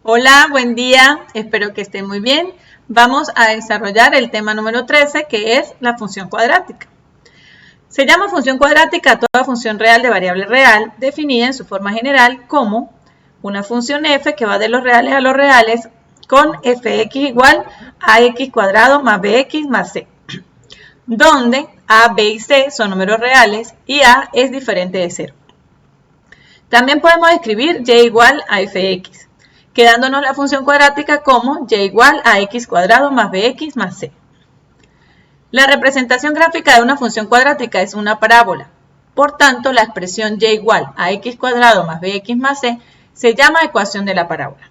Hola, buen día, espero que estén muy bien. Vamos a desarrollar el tema número 13, que es la función cuadrática. Se llama función cuadrática a toda función real de variable real, definida en su forma general como una función f que va de los reales a los reales con fx igual a x cuadrado más bx más c, donde a, b y c son números reales y a es diferente de 0. También podemos escribir y igual a fx, quedándonos la función cuadrática como y igual a x cuadrado más bx más c. La representación gráfica de una función cuadrática es una parábola. Por tanto, la expresión y igual a x cuadrado más bx más c se llama ecuación de la parábola.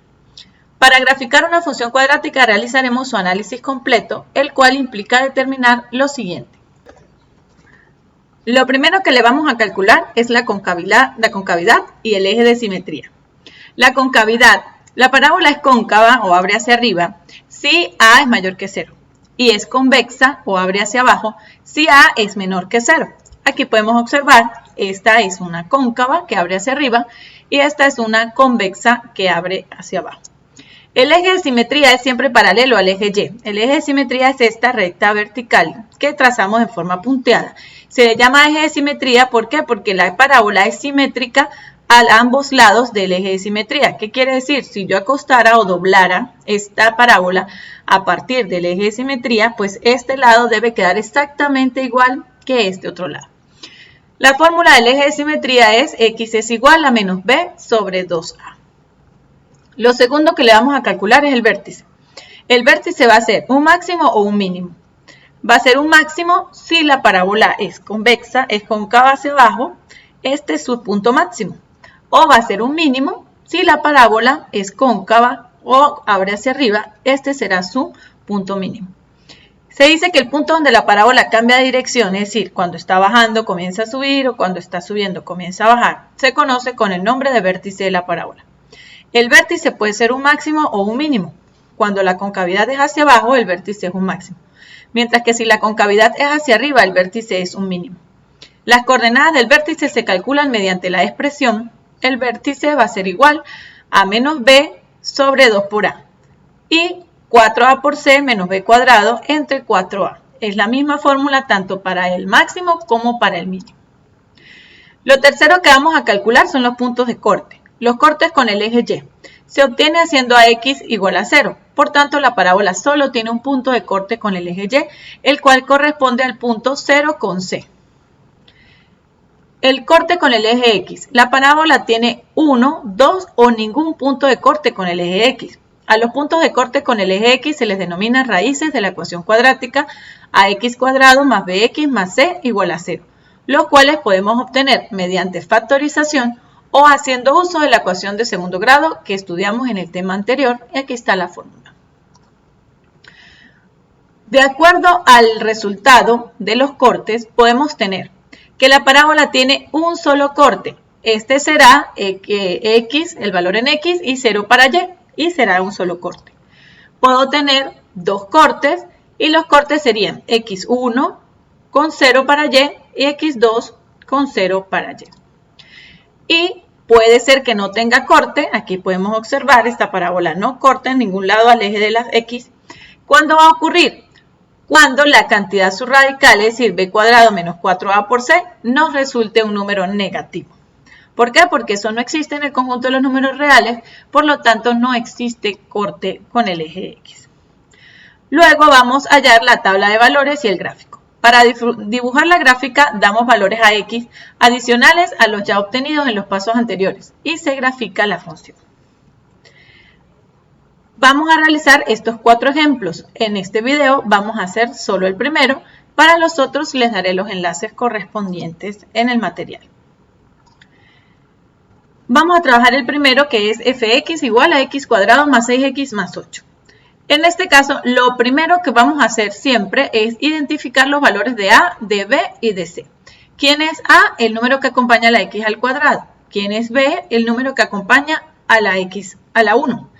Para graficar una función cuadrática realizaremos su análisis completo, el cual implica determinar lo siguiente. Lo primero que le vamos a calcular es la concavidad y el eje de simetría. La concavidad. La parábola es cóncava o abre hacia arriba si a es mayor que 0 y es convexa o abre hacia abajo si a es menor que 0. Aquí podemos observar, esta es una cóncava que abre hacia arriba y esta es una convexa que abre hacia abajo. El eje de simetría es siempre paralelo al eje Y. El eje de simetría es esta recta vertical que trazamos en forma punteada. Se le llama eje de simetría, ¿por qué? Porque la parábola es simétrica a ambos lados del eje de simetría. ¿Qué quiere decir? Si yo acostara o doblara esta parábola a partir del eje de simetría, pues este lado debe quedar exactamente igual que este otro lado. La fórmula del eje de simetría es x es igual a menos b sobre 2a. Lo segundo que le vamos a calcular es el vértice. El vértice va a ser un máximo o un mínimo. Va a ser un máximo si la parábola es convexa, es cóncava hacia abajo, este es su punto máximo. O va a ser un mínimo si la parábola es cóncava o abre hacia arriba, este será su punto mínimo. Se dice que el punto donde la parábola cambia de dirección, es decir, cuando está bajando comienza a subir o cuando está subiendo comienza a bajar, se conoce con el nombre de vértice de la parábola. El vértice puede ser un máximo o un mínimo. Cuando la concavidad es hacia abajo, el vértice es un máximo. Mientras que si la concavidad es hacia arriba, el vértice es un mínimo. Las coordenadas del vértice se calculan mediante la expresión. El vértice va a ser igual a menos b sobre 2 por a. Y 4a por c menos b cuadrado entre 4a. Es la misma fórmula tanto para el máximo como para el mínimo. Lo tercero que vamos a calcular son los puntos de corte. Los cortes con el eje Y. Se obtiene haciendo a x igual a 0. Por tanto, la parábola solo tiene un punto de corte con el eje Y, el cual corresponde al punto 0 con c. El corte con el eje X. La parábola tiene 1, 2 o ningún punto de corte con el eje X. A los puntos de corte con el eje X se les denomina raíces de la ecuación cuadrática ax cuadrado más bx más c igual a 0, los cuales podemos obtener mediante factorización o haciendo uso de la ecuación de segundo grado que estudiamos en el tema anterior, y aquí está la fórmula. De acuerdo al resultado de los cortes, podemos tener que la parábola tiene un solo corte. Este será x, el valor en x, y 0 para y será un solo corte. Puedo tener dos cortes, y los cortes serían x1 con 0 para y x2 con 0 para y. Y puede ser que no tenga corte, aquí podemos observar, esta parábola no corta en ningún lado al eje de las x. ¿Cuándo va a ocurrir? Cuando la cantidad subradical, es decir, b cuadrado menos 4a por c, nos resulte un número negativo. ¿Por qué? Porque eso no existe en el conjunto de los números reales, por lo tanto no existe corte con el eje x. Luego vamos a hallar la tabla de valores y el gráfico. Para dibujar la gráfica damos valores a x adicionales a los ya obtenidos en los pasos anteriores y se grafica la función. Vamos a realizar estos 4 ejemplos. En este video vamos a hacer solo el primero. Para los otros les daré los enlaces correspondientes en el material. Vamos a trabajar el primero, que es fx igual a x cuadrado más 6x más 8. En este caso, lo primero que vamos a hacer siempre es identificar los valores de a, de b y de c. ¿Quién es a? El número que acompaña a la x al cuadrado. ¿Quién es b? El número que acompaña a la x a la 1.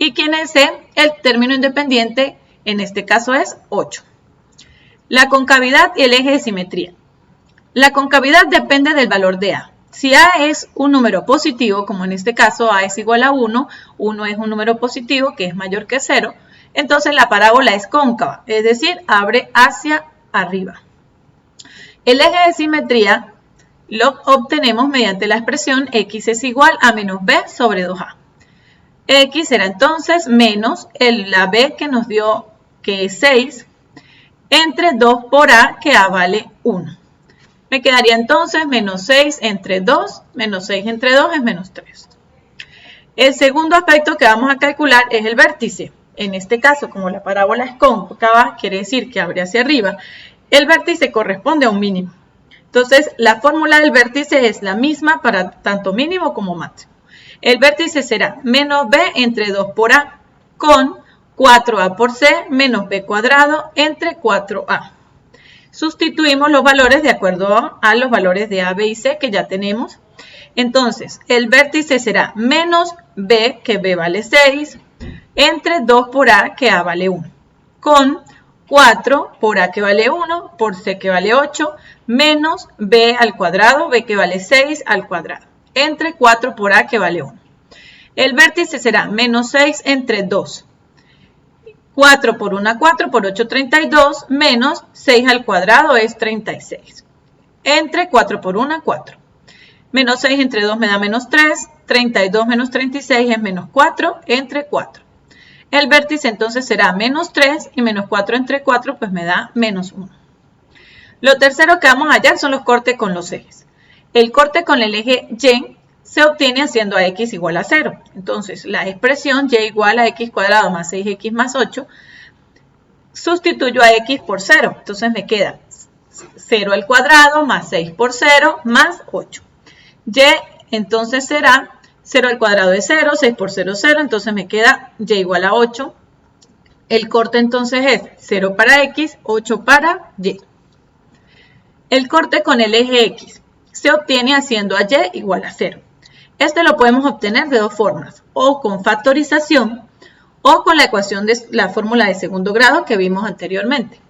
¿Y quién es c? El término independiente, en este caso es 8. La concavidad y el eje de simetría. La concavidad depende del valor de a. Si A es un número positivo, como en este caso A es igual a 1, 1 es un número positivo que es mayor que 0, entonces la parábola es cóncava, es decir, abre hacia arriba. El eje de simetría lo obtenemos mediante la expresión x es igual a menos b sobre 2a. X será entonces menos la b que nos dio que es 6 entre 2 por a, que a vale 1. Me quedaría entonces menos 6 entre 2, menos 6 entre 2 es menos 3. El segundo aspecto que vamos a calcular es el vértice. En este caso, como la parábola es cóncava, quiere decir que abre hacia arriba, el vértice corresponde a un mínimo. Entonces, la fórmula del vértice es la misma para tanto mínimo como máximo. El vértice será menos b entre 2 por a con 4a por c menos b cuadrado entre 4a. Sustituimos los valores de acuerdo a los valores de a, b y c que ya tenemos. Entonces, el vértice será menos b, que b vale 6, entre 2 por a, que a vale 1, con 4 por a, que vale 1, por c, que vale 8, menos b al cuadrado, b que vale 6 al cuadrado, entre 4 por a, que vale 1. El vértice será menos 6 entre 2. 4 por 1, 4, por 8, 32, menos 6 al cuadrado es 36. Entre 4 por 1, 4. Menos 6 entre 2 me da menos 3, 32 menos 36 es menos 4, entre 4. El vértice entonces será menos 3 y menos 4 entre 4 pues me da menos 1. Lo tercero que vamos a hallar son los cortes con los ejes. El corte con el eje Y se obtiene haciendo a x igual a 0. Entonces, la expresión y igual a x cuadrado más 6x más 8, sustituyo a x por 0. Entonces, me queda 0 al cuadrado más 6 por 0 más 8. Y entonces será 0 al cuadrado es 0, 6 por 0 es 0, entonces me queda y igual a 8. El corte entonces es 0 para x, 8 para y. El corte con el eje x se obtiene haciendo a y igual a 0. Este lo podemos obtener de dos formas, o con factorización o con la ecuación de la fórmula de segundo grado que vimos anteriormente.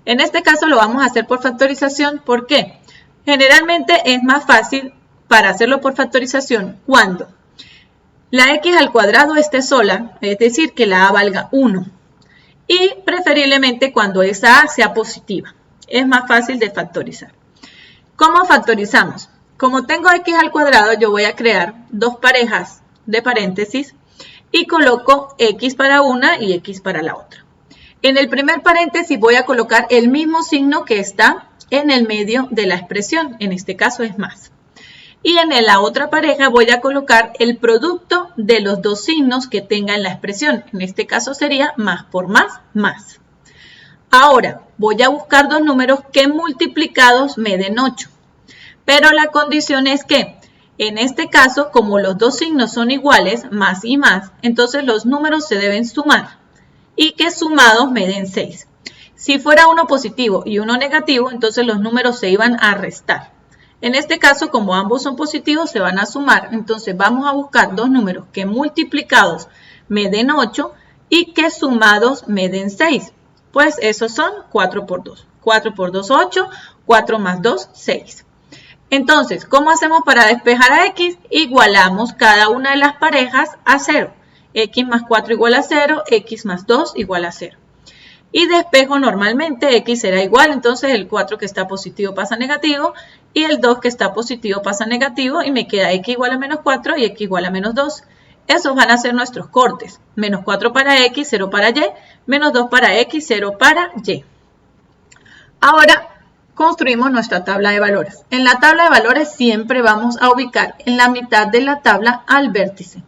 En este caso lo vamos a hacer por factorización. ¿Por qué? Generalmente es más fácil para hacerlo por factorización cuando la x al cuadrado esté sola, es decir, que la a valga 1, y preferiblemente cuando esa a sea positiva. Es más fácil de factorizar. ¿Cómo factorizamos? Como tengo x al cuadrado, yo voy a crear dos parejas de paréntesis y coloco x para una y x para la otra. En el primer paréntesis voy a colocar el mismo signo que está en el medio de la expresión, en este caso es más. Y en la otra pareja voy a colocar el producto de los dos signos que tenga en la expresión, en este caso sería más por más, más. Ahora voy a buscar dos números que multiplicados me den 8. Pero la condición es que, en este caso, como los dos signos son iguales, más y más, entonces los números se deben sumar y que sumados me den 6. Si fuera uno positivo y uno negativo, entonces los números se iban a restar. En este caso, como ambos son positivos, se van a sumar. Entonces vamos a buscar dos números que multiplicados me den 8 y que sumados me den 6. Pues esos son 4 por 2. 4 por 2, 8. 4 más 2, 6. Entonces, ¿cómo hacemos para despejar a x? Igualamos cada una de las parejas a 0. X más 4 igual a 0, x más 2 igual a 0. Y despejo normalmente, x será igual, entonces el 4 que está positivo pasa a negativo, y el 2 que está positivo pasa a negativo, y me queda x igual a menos 4 y x igual a menos 2. Esos van a ser nuestros cortes. Menos 4 para x, 0 para y, menos 2 para x, 0 para y. Ahora, construimos nuestra tabla de valores. En la tabla de valores siempre vamos a ubicar en la mitad de la tabla al vértice.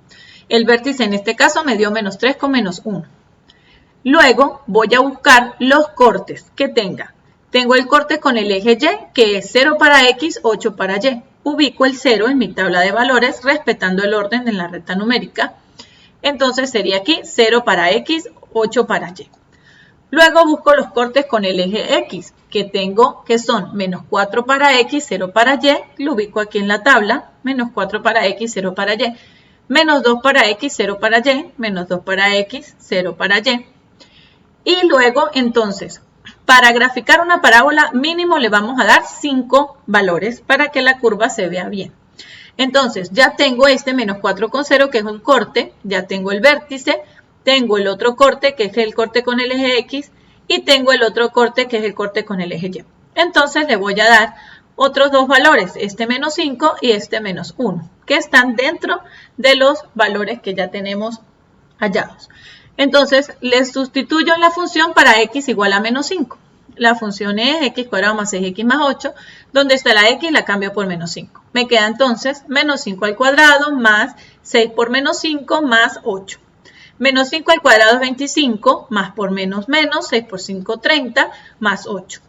El vértice en este caso me dio menos 3 con menos 1. Luego voy a buscar los cortes que tenga. Tengo el corte con el eje Y, que es 0 para X, 8 para Y. Ubico el 0 en mi tabla de valores, respetando el orden en la recta numérica. Entonces sería aquí 0 para X, 8 para Y. Luego busco los cortes con el eje X, que tengo que son menos 4 para X, 0 para Y. Lo ubico aquí en la tabla, menos 4 para X, 0 para Y. Menos 2 para X, 0 para Y. Menos 2 para X, 0 para Y. Y luego, entonces, para graficar una parábola, mínimo le vamos a dar 5 valores para que la curva se vea bien. Entonces, ya tengo este menos 4,0 que es un corte, ya tengo el vértice, tengo el otro corte que es el corte con el eje X y tengo el otro corte que es el corte con el eje Y. Entonces, le voy a dar otros dos valores, este menos 5 y este menos 1, que están dentro de los valores que ya tenemos hallados. Entonces, les sustituyo en la función para x igual a menos 5. La función es x cuadrado más 6x más 8, donde está la x la cambio por menos 5. Me queda entonces menos 5 al cuadrado más 6 por menos 5 más 8. Menos 5 al cuadrado es 25, más por menos menos, 6 por 5, 30, más 8.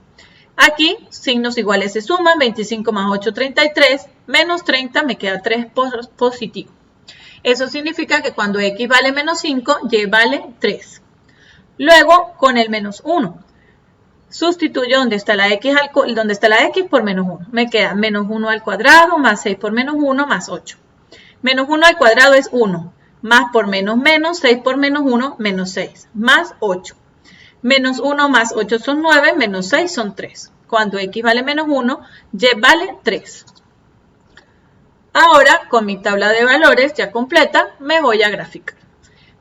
Aquí, signos iguales se suman, 25 más 8, 33, menos 30, me queda 3 positivo. Eso significa que cuando x vale menos 5, y vale 3. Luego, con el menos 1, sustituyo donde está la x por menos 1. Me queda menos 1 al cuadrado más 6 por menos 1 más 8. Menos 1 al cuadrado es 1, más por menos menos, 6 por menos 1, menos 6, más 8. Menos 1 más 8 son 9, menos 6 son 3. Cuando x vale menos 1, y vale 3. Ahora, con mi tabla de valores ya completa, me voy a graficar.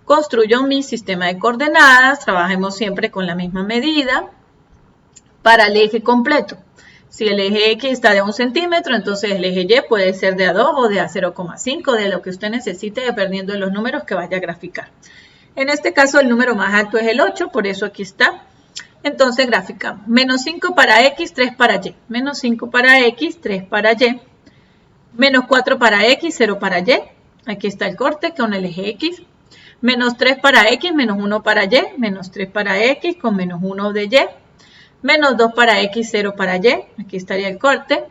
Construyo mi sistema de coordenadas, trabajemos siempre con la misma medida para el eje completo. Si el eje X está de 1 centímetro, entonces el eje Y puede ser de A2 o de A0,5, de lo que usted necesite, dependiendo de los números que vaya a graficar. En este caso, el número más alto es el 8, por eso aquí está. Entonces, graficamos. Menos 5 para X, 3 para Y. Menos 5 para X, 3 para Y. Menos 4 para X, 0 para Y. Aquí está el corte con el eje X. Menos 3 para X, menos 1 para Y. Menos 3 para X con menos 1 de Y. Menos 2 para X, 0 para Y. Aquí estaría el corte.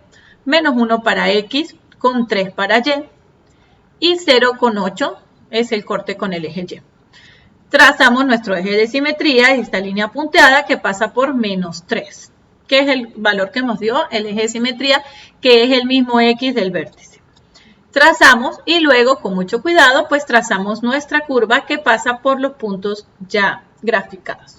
Menos 1 para X con 3 para Y. Y 0 con 8 es el corte con el eje Y. Trazamos nuestro eje de simetría y esta línea punteada que pasa por menos 3, que es el valor que nos dio el eje de simetría, que es el mismo X del vértice. Trazamos y luego, con mucho cuidado, pues trazamos nuestra curva que pasa por los puntos ya graficados.